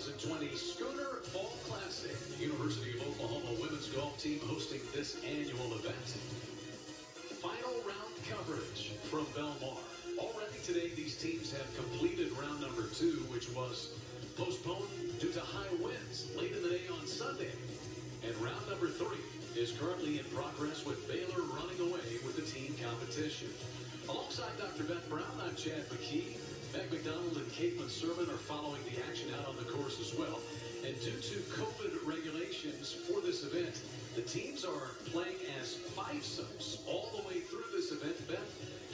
2020 Schooner Fall Classic. The University of Oklahoma women's golf team hosting this annual event. Final round coverage from Belmar. Already today, these teams have completed round number 2, which was postponed due to high winds late in the day on Sunday. And round number 3 is currently in progress with Baylor running away with the team competition. Alongside Dr. Beth Brown, I'm Chad McKee. Meg McDonald and Caitlin Sermon are following the action out on the course as well. And due to COVID regulations for this event, the teams are playing as fivesomes all the way through this event. Beth,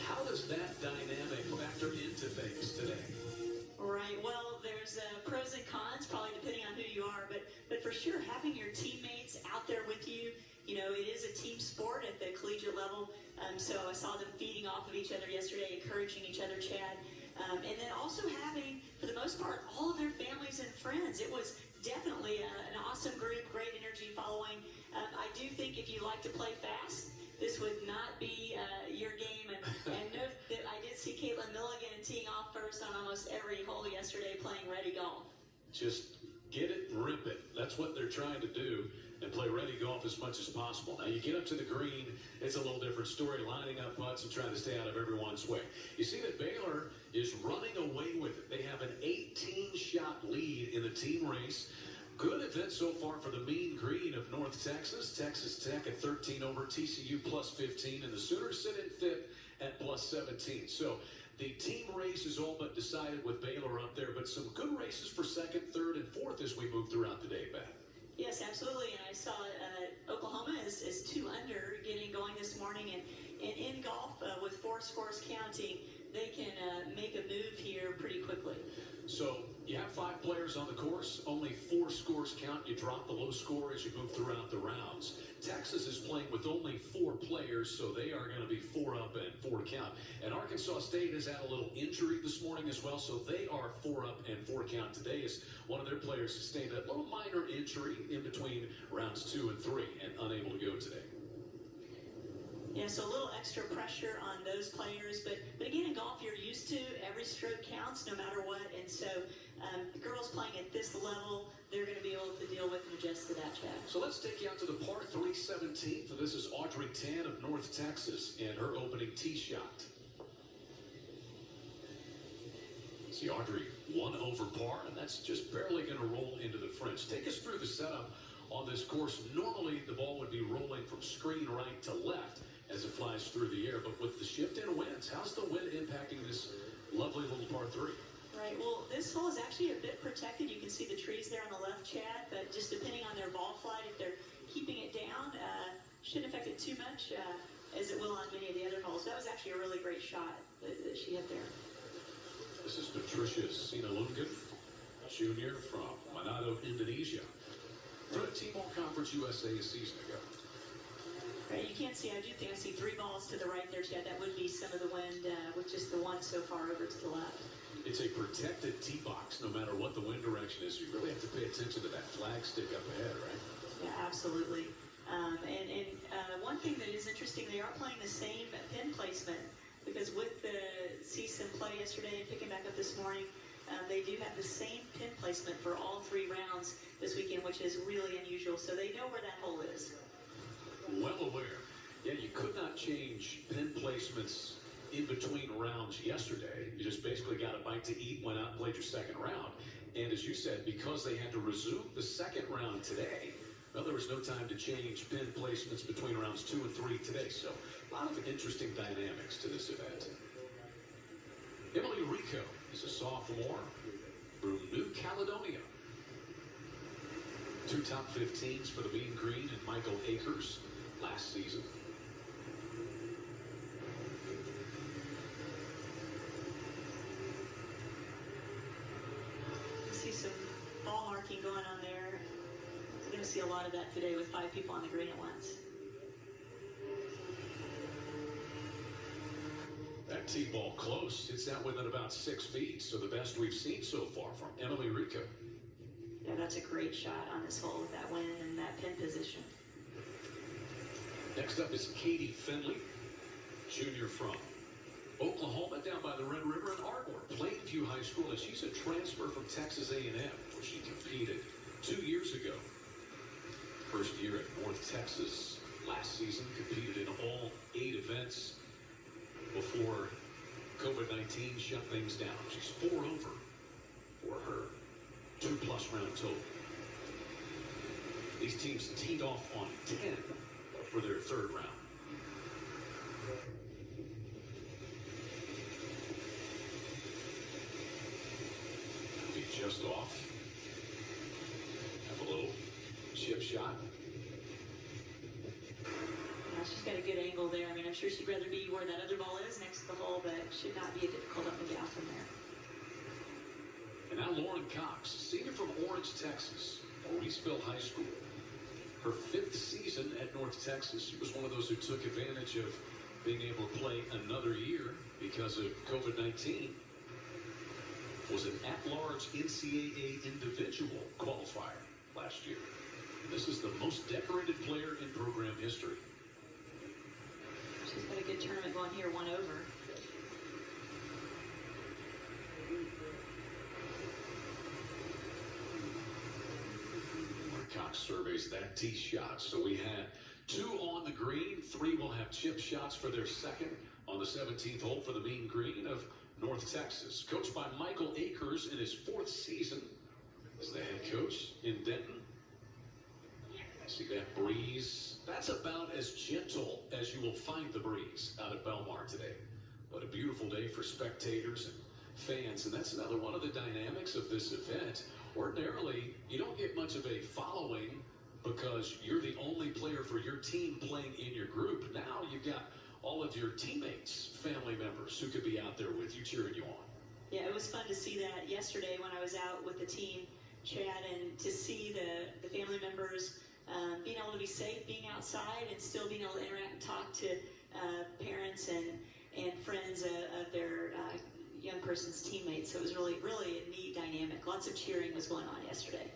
how does that dynamic factor into things today? Right. Well, there's pros and cons, probably depending on who you are. But for sure, having your teammates out there with you, you know, it is a team sport at the collegiate level. So I saw them feeding off of each other yesterday, encouraging each other, Chad. And then also having, for the most part, all of their families and friends. It was definitely an awesome group, great energy following. I do think if you like to play fast, this would not be your game. And note that I did see Caitlin Milligan teeing off first on almost every hole yesterday playing ready golf. Just get it and rip it. That's what they're trying to do, and play ready golf as much as possible. Now, you get up to the green, it's a little different story, lining up putts and trying to stay out of everyone's way. You see that Baylor is running away with it. They have an 18-shot lead in the team race. Good event so far for the Mean Green of North Texas. Texas Tech at 13 over, TCU plus 15, and the Sooners sit in fifth at plus 17. So the team race is all but decided with Baylor up there, but some good races for second, third, and fourth as we move throughout the day, Beth. Yes, absolutely. And I saw Oklahoma is 2 under getting going this morning. And in golf, with 4 scores counting, they can make a move here pretty quickly. So you have 5 players on the course, only 4 scores count. You drop the low score as you move throughout the rounds. Texas is playing with only 4 players, so they are going to be 4 up and 4 to count. And Arkansas State has had a little injury this morning as well, so they are 4 up and 4 count today as one of their players sustained a little minor injury in between rounds 2 and 3 and unable to go today. Yeah, so a little extra pressure on those players. But again, in golf, you're used to every stroke counts no matter what. And so the girls playing at this level, they're going to be able to deal with and adjust to that, Chad. So let's take you out to the par 3 17th. So this is Audrey Tan of North Texas and her opening tee shot. See Audrey 1 over par, and that's just barely going to roll into the French. Take us through the setup on this course. Normally, the ball would be rolling from screen right to left as it flies through the air, but with the shift in winds, how's the wind impacting this lovely little par 3? Right, well, this hole is actually a bit protected. You can see the trees there on the left, Chad, but just depending on their ball flight, if they're keeping it down, shouldn't affect it too much as it will on many of the other holes. That was actually a really great shot that she hit there. This is Patricia Sinalungan, junior from Manado, Indonesia. Through the Team All-Conference USA a season ago. Right, you can't see, I do think I see 3 balls to the right there, Chad. That would be some of the wind with just the one so far over to the left. It's a protected tee box no matter what the wind direction is. You really have to pay attention to that flag stick up ahead, right? Yeah, absolutely. One thing that is interesting, they are playing the same pin placement because with the season play yesterday and picking back up this morning, they do have the same pin placement for all 3 rounds this weekend, which is really unusual. So they know where that hole is. Well aware. Yeah, you could not change pin placements in between rounds yesterday. You just basically got a bite to eat, went out and played your second round. And as you said, because they had to resume the second round today, well, there was no time to change pin placements between rounds 2 and 3 today. So a lot of interesting dynamics to this event. Emily Rico is a sophomore from New Caledonia. 2 top 15s for the Mean Green and Michael Akers last season. See some ball marking going on there. We're going to see a lot of that today with 5 people on the green at once. That tee ball close. It's out within about 6 feet, so the best we've seen so far from Emily Rico. Yeah, that's a great shot on this hole with that wind and that pin position. Next up is Katie Finley, junior from Oklahoma down by the Red River, and Ardmore, Plainview High School, and she's a transfer from Texas A&M, where she competed 2 years ago. First year at North Texas last season, competed in all 8 events before COVID-19 shut things down. She's 4 over for her 2+ round total. These teams teed off on 10 for their 3rd round. Be just off. Have a little chip shot. She's got a good angle there. I mean, I'm sure she'd rather be where that other ball is next to the hole, but it should not be a difficult up and down from there. And now Lauren Cox, senior from Orange, Texas, Mauriceville High School. Her 5th season at North Texas. She was one of those who took advantage of being able to play another year because of COVID-19. Was an at-large NCAA individual qualifier last year. This is the most decorated player in program history. She's got a good tournament going here, 1 over. Cox surveys that tee shot. So we had 2 on the green. 3 will have chip shots for their 2nd on the 17th hole for the mean green of North Texas. Coached by Michael Akers in his 4th season as the head coach in Denton. See that breeze? That's about as gentle as you will find the breeze out at Belmar today. But a beautiful day for spectators and fans. And that's another one of the dynamics of this event. Ordinarily, you don't get much of a following because you're the only player for your team playing in your group. Now you've got all of your teammates, family members who could be out there with you, cheering you on. Yeah, it was fun to see that yesterday when I was out with the team, Chad, and to see the family members being able to be safe, being outside, and still being able to interact and talk to parents and friends of their young person's teammates. So it was really, really a neat dynamic. Lots of cheering was going on yesterday.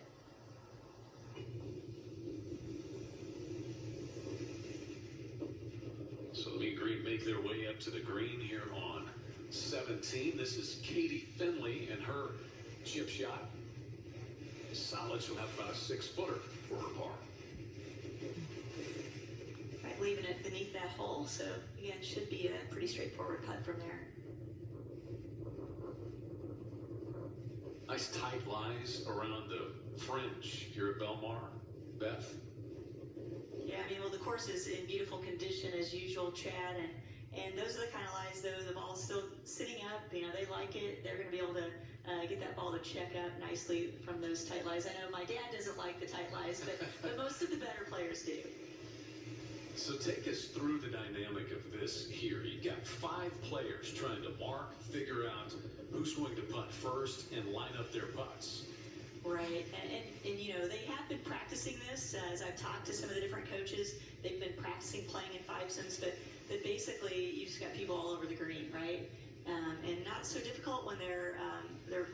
So the mean green make their way up to the green here on 17. This is Katie Finley and her chip shot. Solid. She'll have about a 6-footer for her par. Right, leaving it beneath that hole. So again, should be a pretty straightforward putt from there. Nice tight lies around the fringe here at Belmar. Beth? Yeah, I mean, well, the course is in beautiful condition as usual, Chad, and those are the kind of lies, though, the ball's still sitting up. You know, they like it. They're going to be able to get that ball to check up nicely from those tight lies. I know my dad doesn't like the tight lies, but most of the better players do. So take us through the dynamic of this here. You've got 5 players trying to mark, figure out who's going to putt first, and line up their putts. Right, and you know, they have been practicing this. As I've talked to some of the different coaches, they've been practicing playing in fivesomes, but basically you just got people all over the green, right? And not so difficult when they're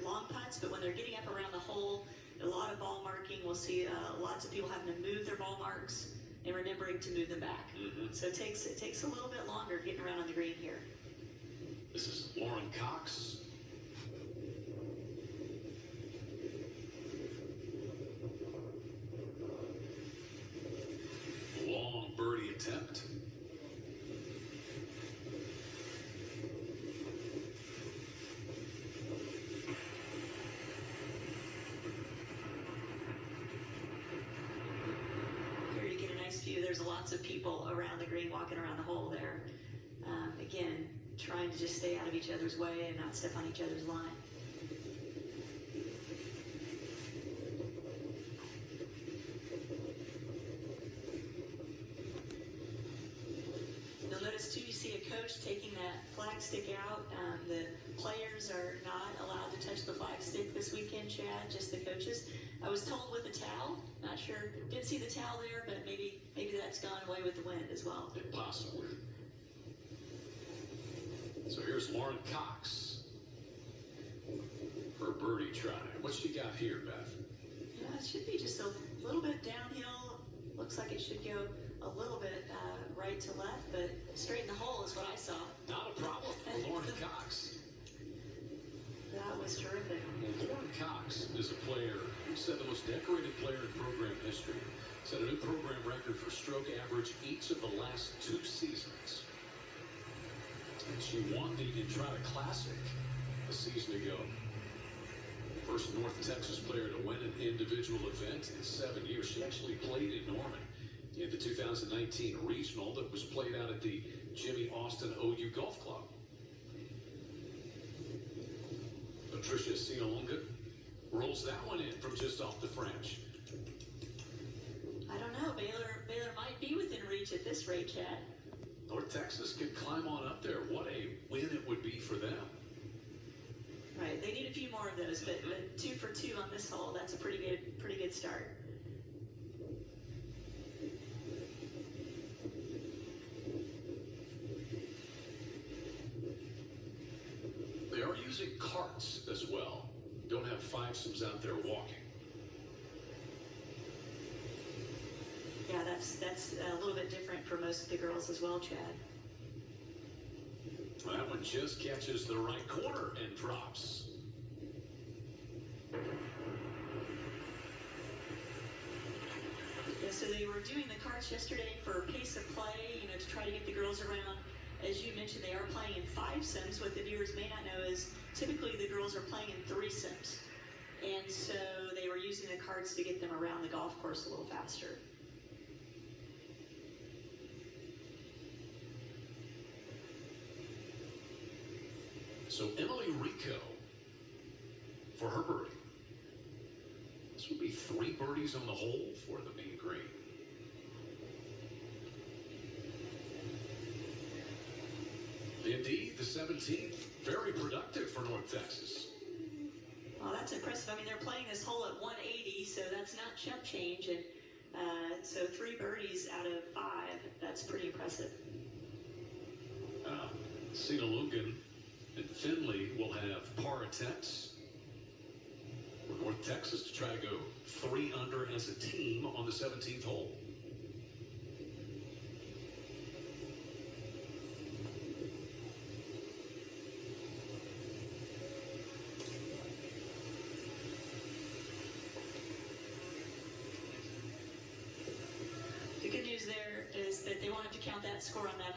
long putts, but when they're getting up around the hole, a lot of ball marking. We'll see lots of people having to move their ball marks and remembering to move them back. Mm-hmm. So it takes a little bit longer getting around on the green here. This is Lauren Cox. Long birdie attempt. Here you get a nice view. There's lots of people around the green walking around the hole there. Again, trying to just stay out of each other's way and not step on each other's line. You'll notice too, you see a coach taking that flag stick out. The players are not allowed to touch the flag stick this weekend, Chad, just the coaches. I was told with a towel, not sure, didn't see the towel there, but maybe that's gone away with the wind as well. Possibly. So here's Lauren Cox. Her birdie try. What she got here, Beth? Yeah, it should be just a little bit downhill. Looks like it should go a little bit right to left, but straight in the hole is what I saw. Not a problem. Lauren Cox. That was terrific. Lauren Cox is a player who said the most decorated player in program history. Set a new program record for stroke average each of the last 2 seasons. And she won the Entrada Classic a season ago. First North Texas player to win an individual event in 7 years. She actually played in Norman in the 2019 regional that was played out at the Jimmy Austin OU Golf Club. Patricia Sinalunga rolls that one in from just off the French. I don't know. Baylor might be within reach at this rate, Chad. North Texas could climb on up there. What a win it would be for them. Right. They need a few more of those, but 2 for 2 on this hole. That's a pretty good start. They are using carts as well. Don't have fivesomes out there walking. Yeah, that's a little bit different for most of the girls as well, Chad. That one just catches the right corner and drops. Yeah, so they were doing the carts yesterday for pace of play, to try to get the girls around. As you mentioned, they are playing in fivesomes. What the viewers may not know is typically the girls are playing in threesomes. And so they were using the carts to get them around the golf course a little faster. So Emily Rico for her birdie. This would be 3 birdies on the hole for the mean green. Indeed, the 17th, very productive for North Texas. Well, that's impressive. I mean, they're playing this hole at 180, so that's not chump change. And so 3 birdies out of 5, that's pretty impressive. Cena Lugan and Finley will have par attempts for North Texas to try to go 3 under as a team on the 17th hole. The good news there is that they won't have to count that score on that